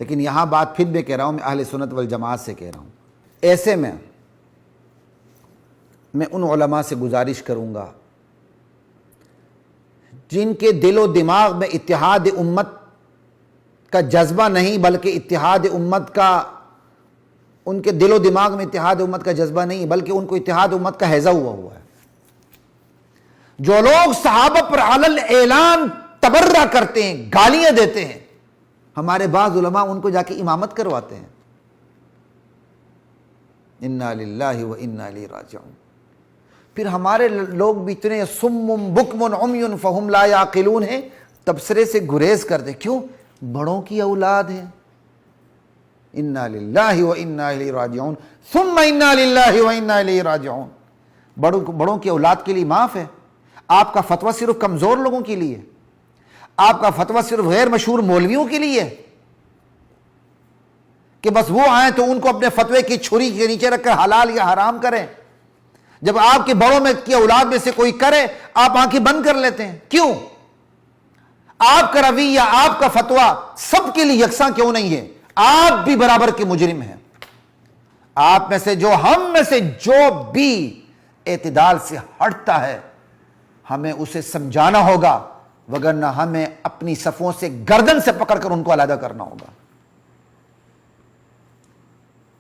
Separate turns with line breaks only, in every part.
لیکن یہاں بات پھر بھی کہہ رہا ہوں، میں اہل سنت والجماعت سے کہہ رہا ہوں، ایسے میں ان علماء سے گزارش کروں گا جن کے دل و دماغ میں اتحاد امت کا جذبہ نہیں، بلکہ اتحاد امت کا، ان کے دل و دماغ میں اتحاد امت کا جذبہ نہیں بلکہ ان کو اتحاد امت کا ہیضہ ہوا ہے۔ جو لوگ صحابہ پر علل اعلان تبرہ کرتے ہیں، گالیاں دیتے ہیں، ہمارے بعض علماء ان کو جا کے امامت کرواتے ہیں۔ انا للہ و انا الیہ راجعون۔ پھر ہمارے لوگ بھی اتنے صم بکم عمی فہم لا یعقلون ہیں، تبصرے سے گریز کرتے، کیوں؟ بڑوں کی اولاد ہیں۔ انا للہ و انا الیہ راجعون ثم انا للہ و انا الیہ راجعون۔ بڑوں کی اولاد کے لیے معاف ہے۔ آپ کا فتویٰ صرف کمزور لوگوں کے لیے، آپ کا فتویٰ صرف غیر مشہور مولویوں کے لیے کہ بس وہ آئیں تو ان کو اپنے فتوے کی چھری کے نیچے رکھ کر حلال یا حرام کریں۔ جب آپ کے بڑوں میں کی اولاد میں سے کوئی کرے آپ آنکھیں بند کر لیتے ہیں، کیوں؟ آپ کا رویہ، آپ کا فتویٰ سب کے لیے یکساں کیوں نہیں ہے؟ آپ بھی برابر کے مجرم ہیں۔ آپ میں سے جو، ہم میں سے جو بھی اعتدال سے ہٹتا ہے ہمیں اسے سمجھانا ہوگا، وگرنہ ہمیں اپنی صفوں سے گردن سے پکڑ کر ان کو علیحدہ کرنا ہوگا،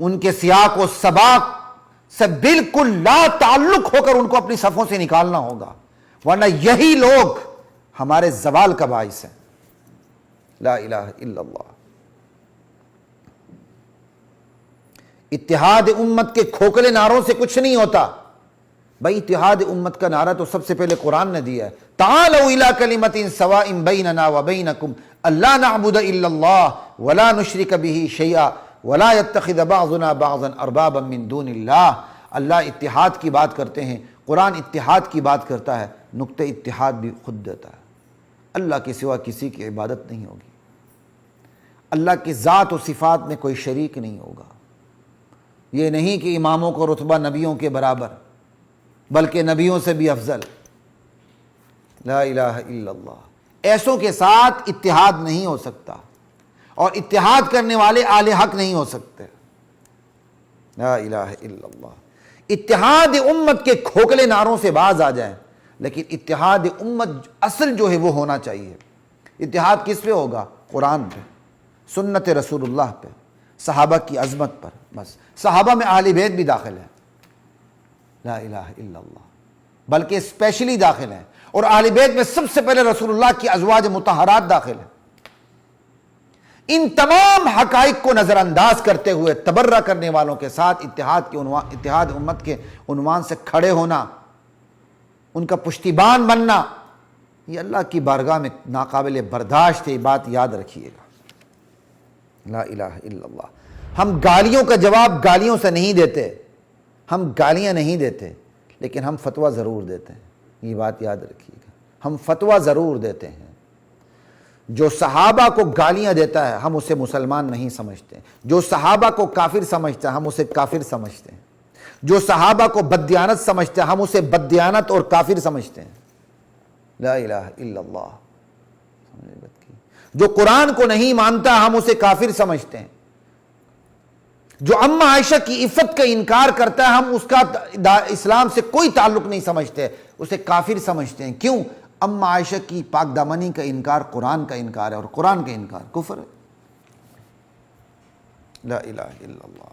ان کے سیاق و سباق سے بالکل لا تعلق ہو کر ان کو اپنی صفوں سے نکالنا ہوگا، ورنہ یہی لوگ ہمارے زوال کا باعث ہیں۔ لا الہ الا اللہ۔ اتحاد امت کے کھوکھلے نعروں سے کچھ نہیں ہوتا بھائی۔ اتحاد امت کا نعرہ تو سب سے پہلے قرآن نے دیا ہے، تعالوا الی کلمۃ سواء بیننا وبینکم الا نعبد الا اللہ ولا نشرک بہ شیئا ولا يتخذ بعضنا بعضا اربابا من دون اللہ۔ اللہ اتحاد کی بات کرتے ہیں، قرآن اتحاد کی بات کرتا ہے، نقطہ اتحاد بھی خود دیتا ہے۔ اللہ کے سوا کسی کی عبادت نہیں ہوگی، اللہ کی ذات و صفات میں کوئی شریک نہیں ہوگا۔ یہ نہیں کہ اماموں کو رتبہ نبیوں کے برابر، بلکہ نبیوں سے بھی افضل۔ لا الہ الا اللہ۔ ایسوں کے ساتھ اتحاد نہیں ہو سکتا، اور اتحاد کرنے والے اہل حق نہیں ہو سکتے۔ لا الہ الا اللہ۔ اتحاد امت کے کھوکھلے نعروں سے باز آ جائیں، لیکن اتحاد امت اصل جو ہے وہ ہونا چاہیے۔ اتحاد کس پہ ہوگا؟ قرآن پہ، سنت رسول اللہ پہ، صحابہ کی عظمت پر۔ بس صحابہ میں اہل بیت بھی داخل ہے، لا الہ الا اللہ، بلکہ اسپیشلی داخل ہیں، اور اہل بیت میں سب سے پہلے رسول اللہ کی ازواج مطہرات داخل ہیں۔ ان تمام حقائق کو نظر انداز کرتے ہوئے تبرہ کرنے والوں کے ساتھ اتحاد امت کے عنوان سے کھڑے ہونا، ان کا پشتیبان بننا، یہ اللہ کی بارگاہ میں ناقابل برداشت ہے۔ یہ بات یاد رکھیے گا۔ لا الہ الا اللہ۔ ہم گالیوں کا جواب گالیوں سے نہیں دیتے، ہم گالیاں نہیں دیتے، لیکن ہم فتویٰ ضرور دیتے ہیں۔ یہ بات یاد رکھیے گا، ہم فتویٰ ضرور دیتے ہیں۔ جو صحابہ کو گالیاں دیتا ہے ہم اسے مسلمان نہیں سمجھتے، جو صحابہ کو کافر سمجھتا ہے ہم اسے کافر سمجھتے ہیں، جو صحابہ کو بددیانت سمجھتا ہے ہم اسے بددیانت اور کافر سمجھتے ہیں۔ لا الہ الا اللہ۔ جو قرآن کو نہیں مانتا ہم اسے کافر سمجھتے ہیں۔ جو اماں عائشہ کی عفت کا انکار کرتا ہے ہم اس کا اسلام سے کوئی تعلق نہیں سمجھتے، اسے کافر سمجھتے ہیں۔ کیوں؟ اماں عائشہ کی پاک دامنی کا انکار قرآن کا انکار ہے، اور قرآن کا انکار کفر ہے۔ لا الہ الا اللہ۔